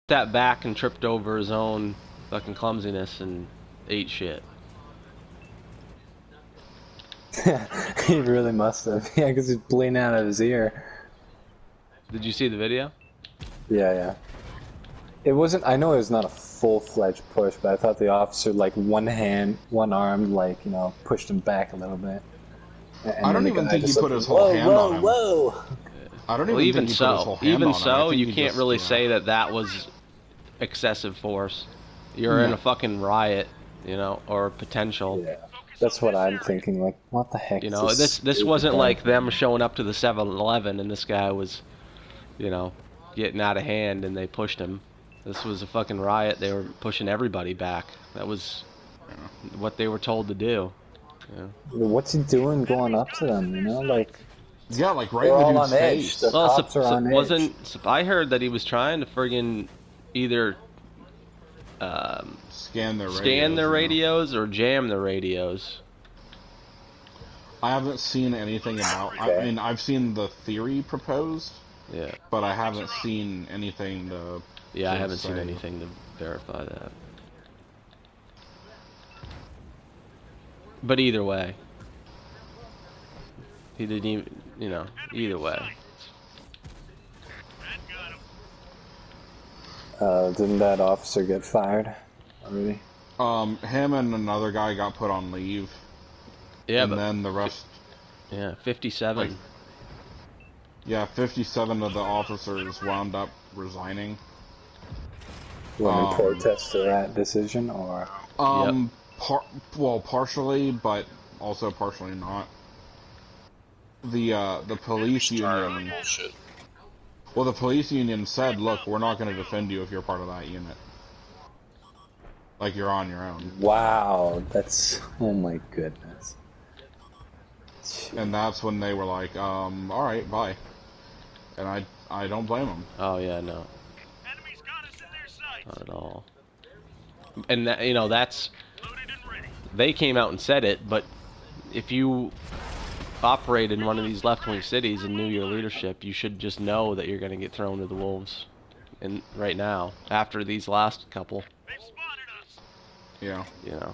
Sat back and tripped over his own fucking clumsiness and ate shit. He really must have. Yeah, because he's bleeding out of his ear. Did you see the video? Yeah, yeah. It wasn't, I know it was not a full-fledged push, but I thought the officer, like, one arm, like, you know, pushed him back a little bit. And I don't even think he put his whole hand on him. Whoa! I don't even think he put his whole hand on him. Even so, you can't just, really say that was excessive force. You're in a fucking riot, you know, or potential. Yeah, that's what I'm thinking. Like, what the heck? You know, this wasn't like them showing up to the 7-Eleven and this guy was, you know, getting out of hand and they pushed him. This was a fucking riot. They were pushing everybody back. That was what they were told to do. Yeah. What's he doing going up to them, you know? Like, yeah, like right in the dude's face. The cops are on edge. I heard that he was trying to friggin' either scan their radios or jam their radios. I haven't seen anything about. I mean, I've seen the theory proposed. Yeah. But I haven't seen anything to. Yeah, I haven't seen anything to verify that. But either way, he didn't even, you know, either way. Didn't that officer get fired already? Him and another guy got put on leave. Yeah, and then the rest. Yeah, 57. Like, yeah, 57 of the officers wound up resigning. When they protest to that decision, or? Well, partially, but also partially not. The police union. Well, the police union said, "Look, we're not going to defend you if you're part of that unit. Like you're on your own." Wow, that's, oh my goodness. And that's when they were like, "All right, bye." And I don't blame them. Oh yeah, no. Not at all. And that, you know, that's, they came out and said it, but if you operate in one of these left-wing cities and knew your leadership, you should just know that you're going to get thrown to the wolves. And right now, after these last couple. Yeah. You know.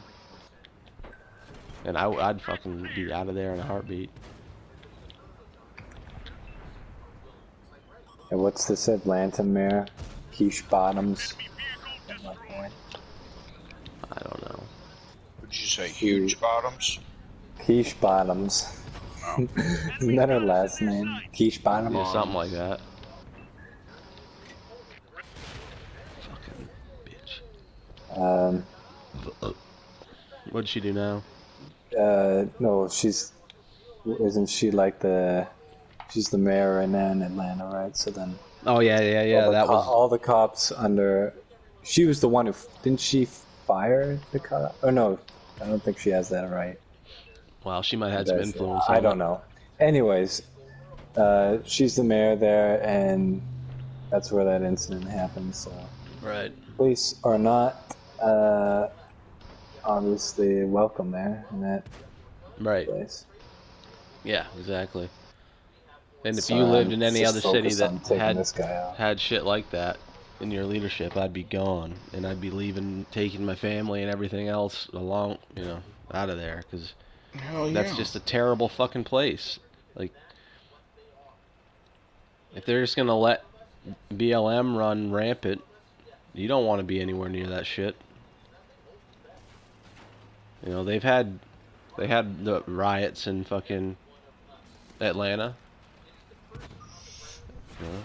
And I'd fucking be out of there in a heartbeat. And what's this Atlanta mayor? Quiche Bottoms. I don't know. Would you say huge bottoms? Quiche Bottoms. Oh. Isn't that her last name? Quiche Bottoms? Yeah, something like that. Fucking bitch. What'd she do now? No, isn't she like she's the mayor right now in Atlanta, right? So then. Oh yeah, that was all the cops under. She was the one who didn't she fire the cop? Oh no, I don't think she has that right. Well, she might have had some influence. I don't know. Anyways, she's the mayor there, and that's where that incident happened. So. Right. Police are not obviously welcome there in that place. Yeah, exactly. And if you lived in any other city that had shit like that in your leadership, I'd be gone, and I'd be leaving, taking my family and everything else along, you know, out of there, because that's just a terrible fucking place. Like, if they're just gonna let BLM run rampant, you don't want to be anywhere near that shit. You know, they had the riots in fucking Atlanta. You know,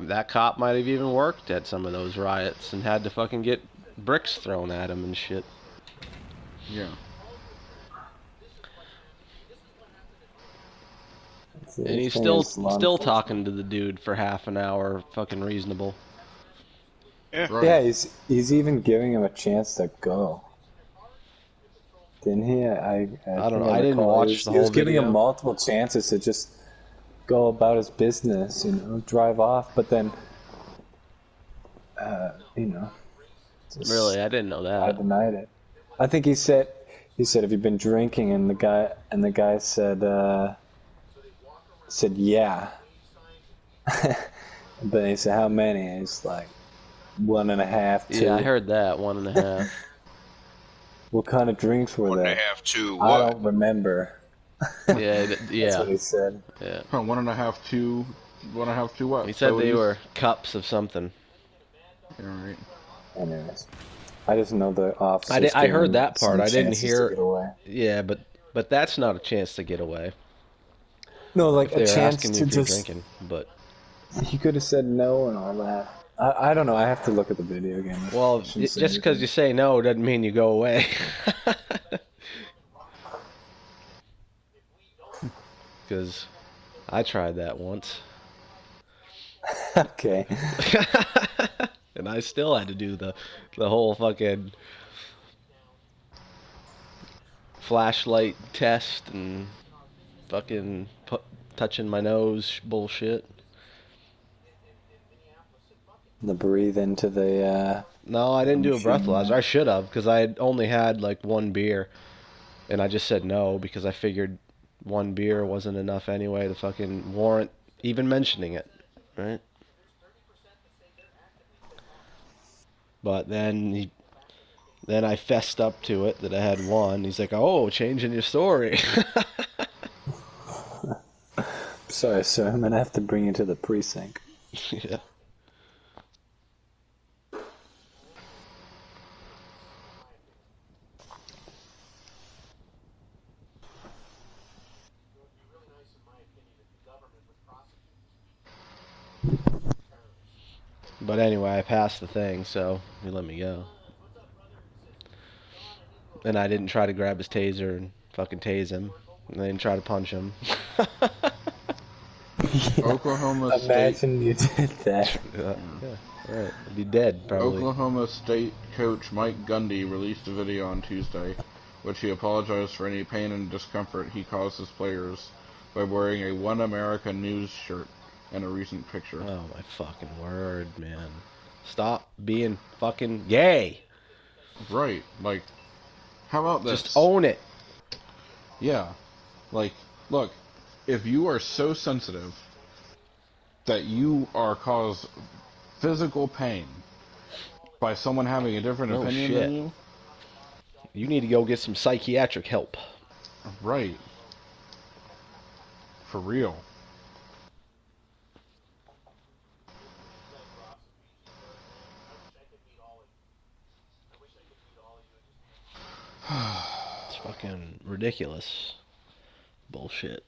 that cop might have even worked at some of those riots and had to fucking get bricks thrown at him and shit. Yeah. And he's still talking to the dude for half an hour, fucking reasonable. Yeah, right. Yeah, he's even giving him a chance to go. Didn't he? I don't know. I didn't watch the whole video. He was giving him multiple chances to just go about his business, you know, drive off, but then, you know. Really, I didn't know that. I denied it. I think he said, "Have you been drinking?" And the guy said yeah. But he said, "How many?" And he's like, 1.5, 2. Yeah, I heard that, 1.5. What kind of drinks were One and they? a half, 2, I what? don't remember. Yeah, That's what he said. Yeah. 1.5, 2, 1.5, 2 what? He said they Sodas? were cups of something. Alright. Anyways, I just know the officers. I heard that part. I didn't To hear. get away. Yeah, but that's not a chance to get away. No, like If they a were chance asking you to if you're just. drinking, but He could have said no and all that. I don't know. I have to look at the video again. well, just because you say no doesn't mean you go away. Because I tried that once. Okay. And I still had to do the whole fucking flashlight test and fucking touching my nose bullshit. The breathe into the. No, I didn't do a machine, breathalyzer. I should have, because I had only had like one beer, and I just said no because I figured one beer wasn't enough anyway to fucking warrant even mentioning it, right? But then I fessed up to it that I had one. He's like, "Oh, changing your story." Sorry, sir. I'm gonna have to bring you to the precinct. Yeah. But anyway, I passed the thing, so he let me go. And I didn't try to grab his taser and fucking tase him. And I didn't try to punch him. Oklahoma Imagine you did that. Yeah, right. I'd be dead, probably. Oklahoma State coach Mike Gundy released a video on Tuesday, which he apologized for any pain and discomfort he caused his players by wearing a One America News shirt in a recent picture. Oh my fucking word, man. Stop being fucking gay. Right, like, how about this? Just own it. Yeah, like, look, if you are so sensitive that you are caused physical pain by someone having a different opinion than you, you need to go get some psychiatric help. Right. For real. It's fucking ridiculous. Bullshit.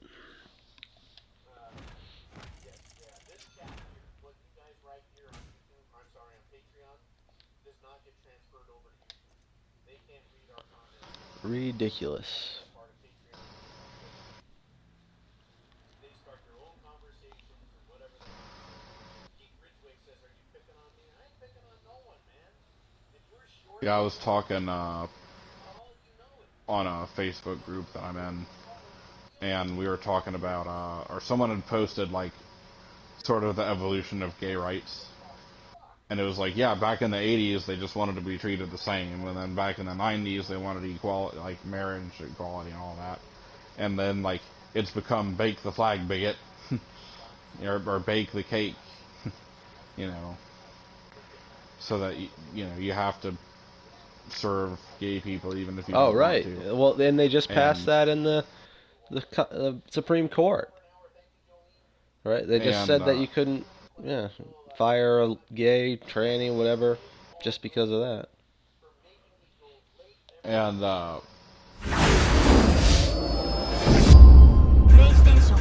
Ridiculous. Yeah, I was talking on a Facebook group that I'm in, and we were talking about, or someone had posted, like, sort of the evolution of gay rights. And it was like, yeah, back in the 80s, they just wanted to be treated the same. And then back in the 90s, they wanted equality, like marriage equality and all that. And then, like, it's become bake the flag bigot, or bake the cake, you know. So that, you know, you have to serve gay people even if you don't right. want to. Well, then they just passed that in the Supreme Court. Right? They just said that you couldn't, fire a gay, tranny, whatever, just because of that. And, PlayStation